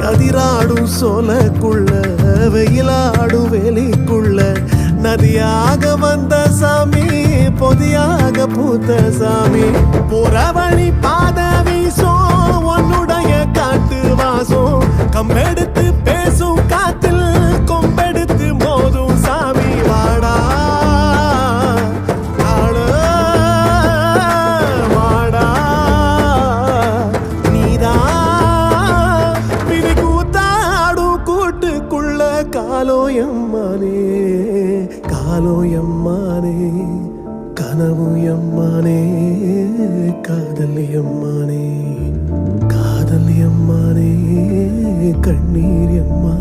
கதிராடும் சோலக்குள்ள வெயிலாடும் வேலிக்குள்ள நதியாக வந்த சாமி பொதியாக பூத்த சாமி போற வழி பாத வீசும் உன்னுடைய காட்டு வாசம் கம்பெடுத்து பேசும் காத்தில் கொம்பெடுத்து மோதும் சாமி வாடா வாடா நீதான் விதி கூத்தாடும் கூட்டுக்குள்ள காலோயம்மானே காலோயம்மானே கனவு எம்மானே காதல் எம்மானே காதல் எம்மானே கண்ணீர் எம்மா